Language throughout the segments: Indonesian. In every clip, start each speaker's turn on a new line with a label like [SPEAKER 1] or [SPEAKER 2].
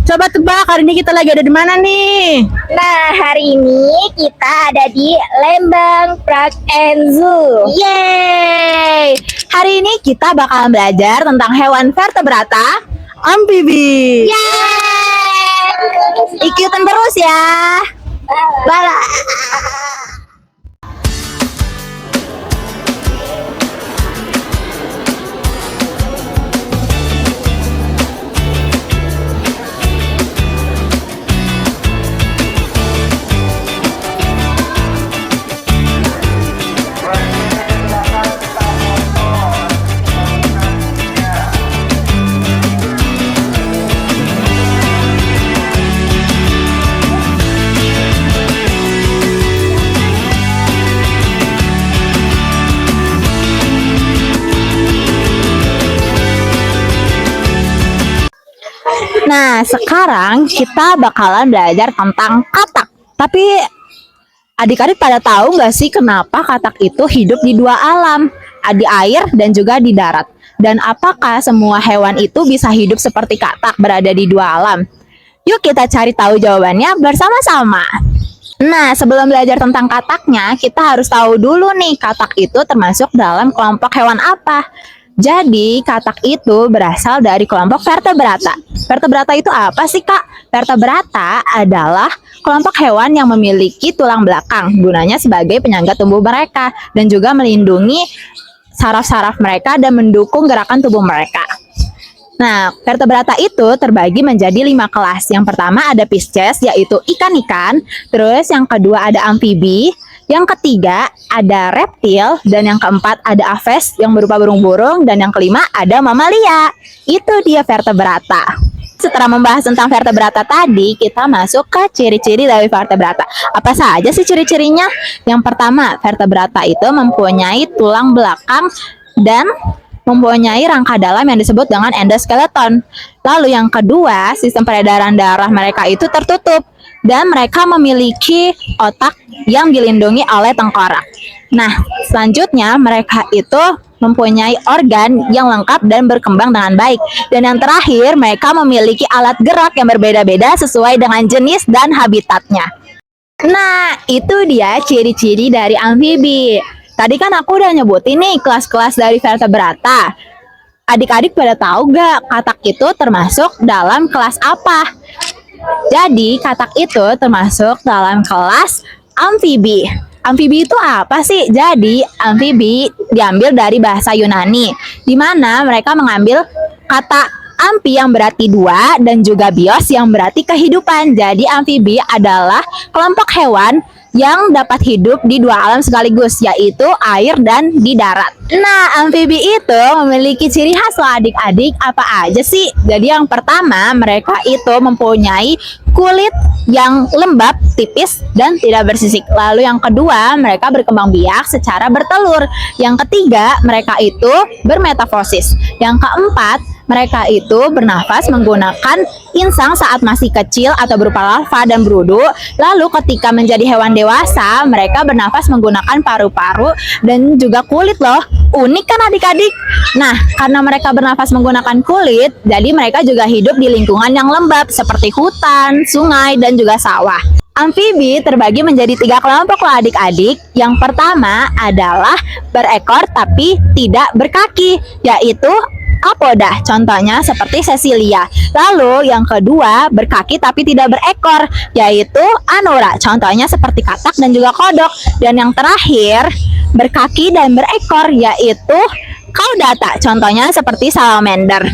[SPEAKER 1] Coba tebak hari ini kita lagi ada di mana nih?
[SPEAKER 2] Nah, hari ini kita ada di Lembang Park and Zoo.
[SPEAKER 1] Yeay! Hari ini kita bakalan belajar tentang hewan vertebrata amfibi.
[SPEAKER 2] Yeay!
[SPEAKER 1] Ikutin terus ya. Bala. Nah, sekarang kita bakalan belajar tentang katak. Tapi adik-adik pada tahu nggak sih kenapa katak itu hidup di dua alam, di air dan juga di darat? Dan apakah semua hewan itu bisa hidup seperti katak berada di dua alam? Yuk kita cari tahu jawabannya bersama-sama. Nah, sebelum belajar tentang kataknya, kita harus tahu dulu nih katak itu termasuk dalam kelompok hewan apa. Jadi, katak itu berasal dari kelompok vertebrata. Vertebrata itu apa sih, Kak? Vertebrata adalah kelompok hewan yang memiliki tulang belakang, gunanya sebagai penyangga tubuh mereka, dan juga melindungi saraf-saraf mereka dan mendukung gerakan tubuh mereka. Nah, vertebrata itu terbagi menjadi 5 kelas. Yang pertama ada Pisces, yaitu ikan-ikan. Terus yang kedua ada amfibi. Yang ketiga ada reptil, dan yang keempat ada aves yang berupa burung-burung, dan yang kelima ada mamalia. Itu dia vertebrata. Setelah membahas tentang vertebrata tadi, kita masuk ke ciri-ciri dari vertebrata. Apa saja sih ciri-cirinya? Yang pertama, vertebrata itu mempunyai tulang belakang dan mempunyai rangka dalam yang disebut dengan endoskeleton. Lalu yang kedua, sistem peredaran darah mereka itu tertutup. Dan mereka memiliki otak yang dilindungi oleh tengkorak. Nah, selanjutnya mereka itu mempunyai organ yang lengkap dan berkembang dengan baik. Dan yang terakhir, mereka memiliki alat gerak yang berbeda-beda sesuai dengan jenis dan habitatnya. Nah, itu dia ciri-ciri dari amfibi. Tadi kan aku udah nyebutin nih kelas-kelas dari vertebrata. Adik-adik pada tahu gak katak itu termasuk dalam kelas apa? Jadi, katak itu termasuk dalam kelas amfibi. Amfibi itu apa sih? Jadi, amfibi diambil dari bahasa Yunani, di mana mereka mengambil kata amfi yang berarti dua dan juga bios yang berarti kehidupan. Jadi, amfibi adalah kelompok hewan yang dapat hidup di dua alam sekaligus, yaitu air dan di darat. Nah, amfibi itu memiliki ciri khas loh adik-adik. Apa aja sih? Jadi yang pertama, mereka itu mempunyai kulit yang lembab, tipis, dan tidak bersisik. Lalu yang kedua, mereka berkembang biak secara bertelur. Yang ketiga, mereka itu bermetafosis. Yang keempat, mereka itu bernafas menggunakan insang saat masih kecil atau berupa larva dan berudu. Lalu ketika menjadi hewan dewasa, mereka bernafas menggunakan paru-paru dan juga kulit loh. Unik kan adik-adik? Nah, karena mereka bernafas menggunakan kulit, jadi mereka juga hidup di lingkungan yang lembab seperti hutan, sungai, dan juga sawah. Amfibi terbagi menjadi 3 kelompok loh adik-adik. Yang pertama adalah berekor tapi tidak berkaki, yaitu apoda, contohnya seperti Cecilia. Lalu yang kedua, berkaki tapi tidak berekor, yaitu Anura, contohnya seperti katak dan juga kodok. Dan yang terakhir, berkaki dan berekor, yaitu Caudata, contohnya seperti salamander.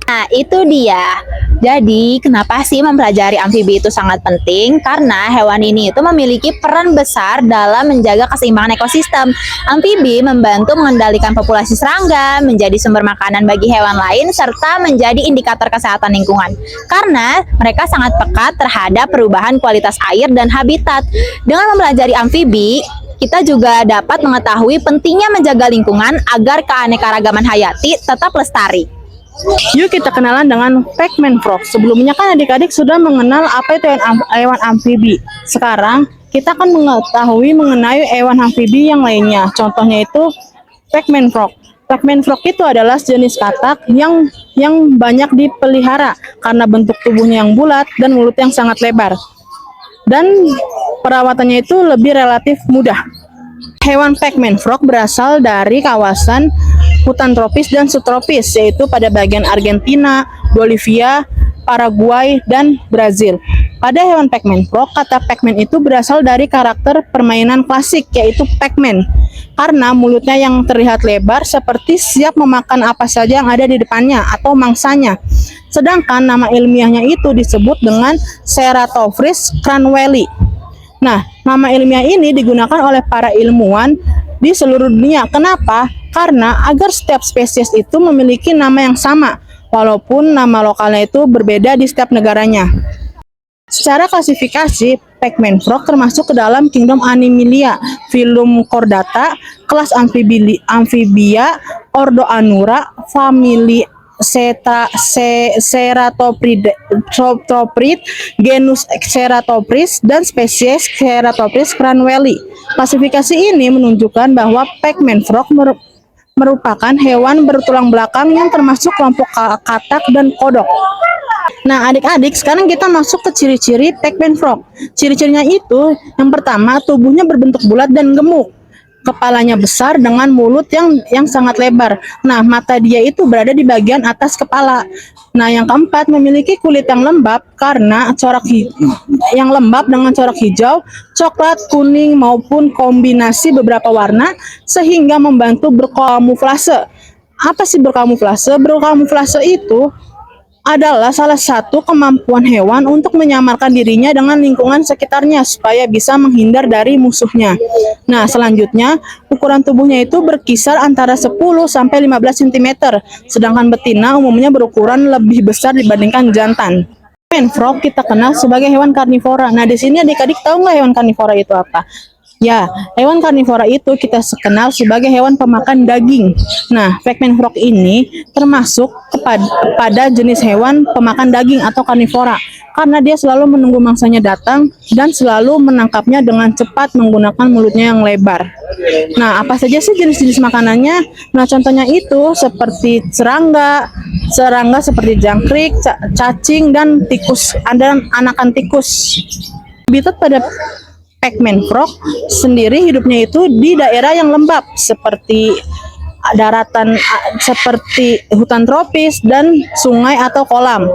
[SPEAKER 1] Nah, itu dia. Jadi, kenapa sih mempelajari amfibi itu sangat penting? Karena hewan ini itu memiliki peran besar dalam menjaga keseimbangan ekosistem. Amfibi membantu mengendalikan populasi serangga, menjadi sumber makanan bagi hewan lain, serta menjadi indikator kesehatan lingkungan. Karena mereka sangat peka terhadap perubahan kualitas air dan habitat. Dengan mempelajari amfibi, kita juga dapat mengetahui pentingnya menjaga lingkungan agar keanekaragaman hayati tetap lestari.
[SPEAKER 3] Yuk kita kenalan dengan Pac-Man Frog. Sebelumnya kan adik-adik sudah mengenal apa itu hewan amfibi. Sekarang kita akan mengetahui mengenai hewan amfibi yang lainnya. Contohnya itu Pac-Man Frog. Pac-Man Frog itu adalah jenis katak yang yang banyak dipelihara karena bentuk tubuhnya yang bulat dan mulut yang sangat lebar. Dan perawatannya itu lebih relatif mudah. Hewan Pac-Man frog berasal dari kawasan hutan tropis dan subtropis, yaitu pada bagian Argentina, Bolivia, Paraguay, dan Brazil. Pada hewan Pac-Man frog, kata Pac-Man itu berasal dari karakter permainan klasik, yaitu Pac-Man. Karena mulutnya yang terlihat lebar seperti siap memakan apa saja yang ada di depannya atau mangsanya. Sedangkan nama ilmiahnya itu disebut dengan Ceratophrys cranwelli. Nah, nama ilmiah ini digunakan oleh para ilmuwan di seluruh dunia. Kenapa? Karena agar setiap spesies itu memiliki nama yang sama, walaupun nama lokalnya itu berbeda di setiap negaranya. Secara klasifikasi, Pac-Man frog termasuk ke dalam kingdom Animalia, phylum Chordata, kelas amfibia, ordo Anura, famili Ceratoprid, genus Ceratophrys, dan spesies Ceratophrys cranwelli. Klasifikasi ini menunjukkan bahwa Pac-Man frog merupakan hewan bertulang belakang yang termasuk kelompok katak dan kodok. Nah, adik-adik, sekarang kita masuk ke ciri-ciri Pac-Man frog. Ciri-cirinya itu, yang pertama, tubuhnya berbentuk bulat dan gemuk. Kepalanya besar dengan mulut yang sangat lebar. Nah, mata dia itu berada di bagian atas kepala. Nah, yang keempat, memiliki kulit yang lembab karena yang lembab dengan corak hijau, coklat, kuning maupun kombinasi beberapa warna sehingga membantu berkamuflase. Apa sih berkamuflase? Berkamuflase itu adalah salah satu kemampuan hewan untuk menyamarkan dirinya dengan lingkungan sekitarnya supaya bisa menghindar dari musuhnya. Nah, selanjutnya ukuran tubuhnya itu berkisar antara 10 sampai 15 cm, sedangkan betina umumnya berukuran lebih besar dibandingkan jantan. Pac-Man frog kita kenal sebagai hewan karnivora. Nah, di sini adik-adik tahu nggak hewan karnivora itu apa? Ya, hewan karnivora itu kita kenal sebagai hewan pemakan daging. Nah, Pac-Man frog ini termasuk pada jenis hewan pemakan daging atau karnivora karena dia selalu menunggu mangsanya datang dan selalu menangkapnya dengan cepat menggunakan mulutnya yang lebar. Nah, apa saja sih jenis-jenis makanannya? Nah, contohnya itu seperti serangga seperti jangkrik, cacing, dan tikus, dan anakan tikus. Habitat pada Pac-Man frog sendiri hidupnya itu di daerah yang lembab seperti daratan, seperti hutan tropis dan sungai atau kolam.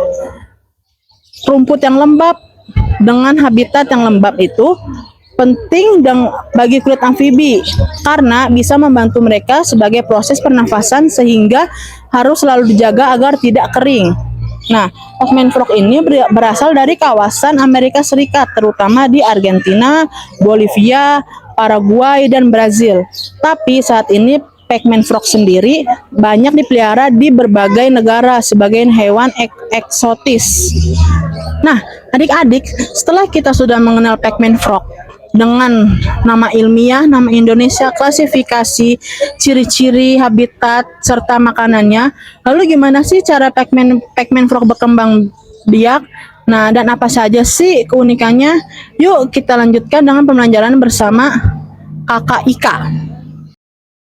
[SPEAKER 3] Rumput yang lembab dengan habitat yang lembab itu penting bagi kulit amfibi karena bisa membantu mereka sebagai proses pernafasan sehingga harus selalu dijaga agar tidak kering. Nah, Pac-Man frog ini berasal dari kawasan Amerika Serikat, terutama di Argentina, Bolivia, Paraguay, dan Brazil. Tapi saat ini Pac-Man frog sendiri banyak dipelihara di berbagai negara sebagai hewan eksotis. Nah, adik-adik, setelah kita sudah mengenal Pac-Man frog dengan nama ilmiah, nama Indonesia, klasifikasi, ciri-ciri, habitat, serta makanannya. Lalu gimana sih cara Pac-Man frog berkembang biak? Nah, dan apa saja sih keunikannya? Yuk kita lanjutkan dengan pembelajaran bersama Kakak Ika.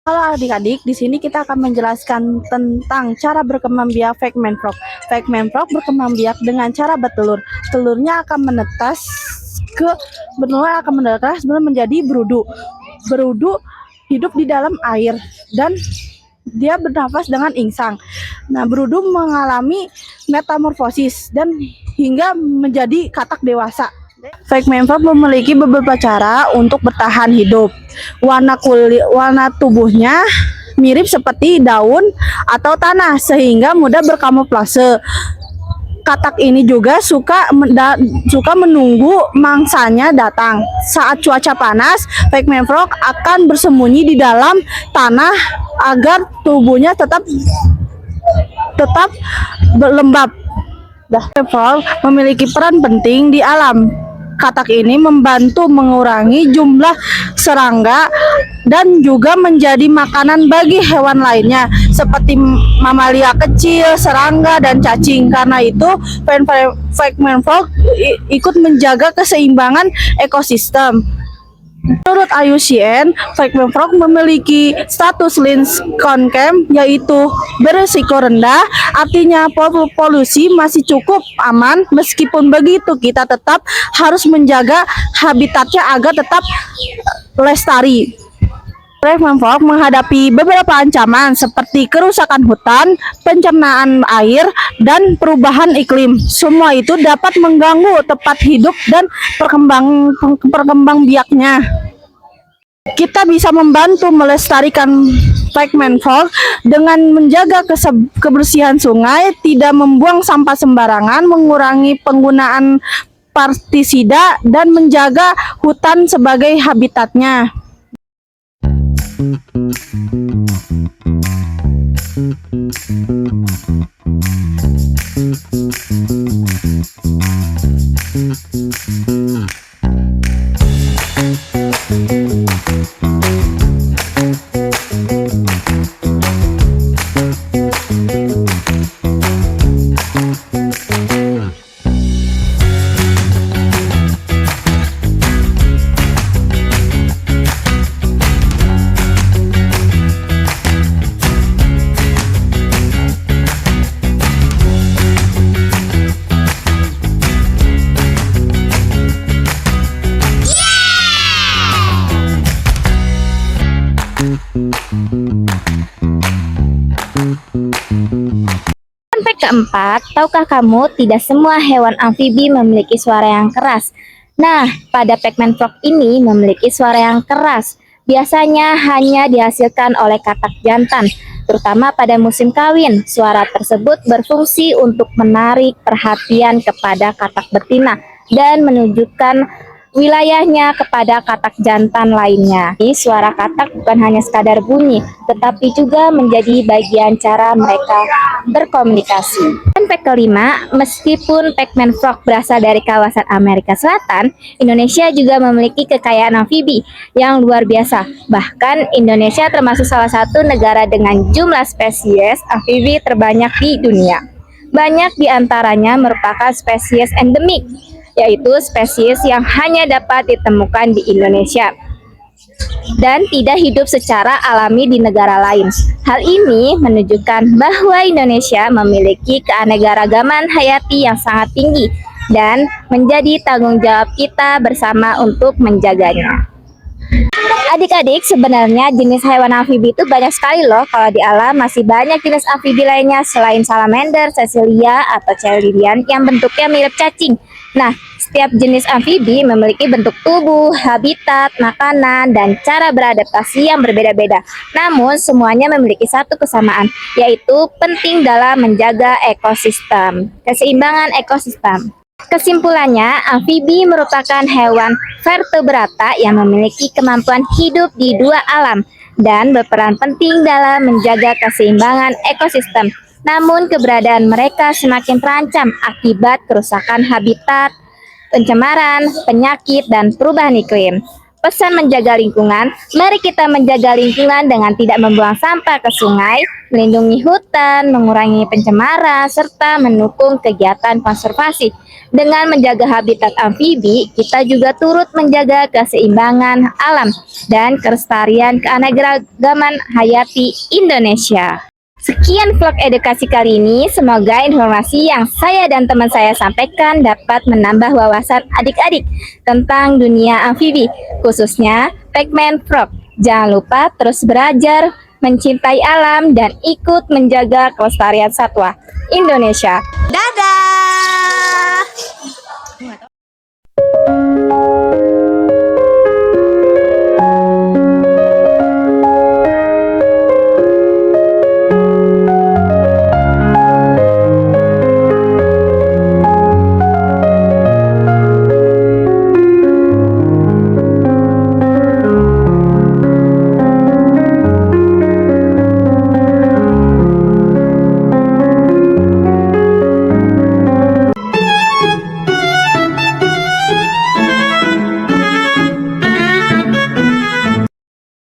[SPEAKER 4] Halo adik-adik, di sini kita akan menjelaskan tentang cara berkembang biak Pac-Man frog. Pac-Man frog berkembang biak dengan cara bertelur. Telurnya akan menetas menjadi berudu. Berudu hidup di dalam air dan dia bernafas dengan insang. Nah, berudu mengalami metamorfosis dan hingga menjadi katak dewasa. Pac-Man frog memiliki beberapa cara untuk bertahan hidup. Warna tubuhnya mirip seperti daun atau tanah sehingga mudah berkamuflase. Katak ini juga suka menunggu mangsanya datang. Saat cuaca panas, Pac-Man frog akan bersembunyi di dalam tanah agar tubuhnya tetap lembab. Pac-Man frog memiliki peran penting di alam. Katak ini membantu mengurangi jumlah serangga dan juga menjadi makanan bagi hewan lainnya seperti mamalia kecil, serangga, dan cacing. Karena itu, Pac-Man frog ikut menjaga keseimbangan ekosistem. Menurut IUCN, Pygmy Frog memiliki status Lynch Concam, yaitu berisiko rendah, artinya polusi masih cukup aman. Meskipun begitu, kita tetap harus menjaga habitatnya agar tetap lestari. Pygmy Frog menghadapi beberapa ancaman seperti kerusakan hutan, pencernaan air, dan perubahan iklim. Semua itu dapat mengganggu tempat hidup dan perkembang biaknya. Kita bisa membantu melestarikan Pygmy Frog dengan menjaga kebersihan sungai, tidak membuang sampah sembarangan, mengurangi penggunaan pestisida, dan menjaga hutan sebagai habitatnya.
[SPEAKER 2] Fact keempat, tahukah kamu tidak semua hewan amfibi memiliki suara yang keras? Nah, pada Pygmy Frog ini memiliki suara yang keras. Biasanya hanya dihasilkan oleh katak jantan, terutama pada musim kawin. Suara tersebut berfungsi untuk menarik perhatian kepada katak betina dan menunjukkan wilayahnya kepada katak jantan lainnya. Suara katak bukan hanya sekadar bunyi, tetapi juga menjadi bagian cara mereka berkomunikasi. Dan fact kelima, meskipun Pygmy Frog berasal dari kawasan Amerika Selatan, Indonesia juga memiliki kekayaan amfibi yang luar biasa. Bahkan Indonesia termasuk salah satu negara dengan jumlah spesies amfibi terbanyak di dunia. Banyak di antaranya merupakan spesies endemik, yaitu spesies yang hanya dapat ditemukan di Indonesia dan tidak hidup secara alami di negara lain. Hal ini menunjukkan bahwa Indonesia memiliki keanekaragaman hayati yang sangat tinggi dan menjadi tanggung jawab kita bersama untuk menjaganya. Adik-adik, sebenarnya jenis hewan amfibi itu banyak sekali loh. Kalau di alam masih banyak jenis amfibi lainnya selain salamander, Cecilia, atau Chelidrian yang bentuknya mirip cacing. Nah, setiap jenis amfibi memiliki bentuk tubuh, habitat, makanan, dan cara beradaptasi yang berbeda-beda. Namun, semuanya memiliki satu kesamaan, yaitu penting dalam menjaga ekosistem, keseimbangan ekosistem. Kesimpulannya, amfibi merupakan hewan vertebrata yang memiliki kemampuan hidup di dua alam dan berperan penting dalam menjaga keseimbangan ekosistem. Namun, keberadaan mereka semakin terancam akibat kerusakan habitat, pencemaran, penyakit, dan perubahan iklim. Pesan menjaga lingkungan, mari kita menjaga lingkungan dengan tidak membuang sampah ke sungai, melindungi hutan, mengurangi pencemaran, serta mendukung kegiatan konservasi. Dengan menjaga habitat amfibi, kita juga turut menjaga keseimbangan alam dan kelestarian keanekaragaman hayati Indonesia. Sekian vlog edukasi kali ini, semoga informasi yang saya dan teman saya sampaikan dapat menambah wawasan adik-adik tentang dunia amfibi, khususnya Pygmy Frog. Jangan lupa terus belajar, mencintai alam, dan ikut menjaga kelestarian satwa Indonesia.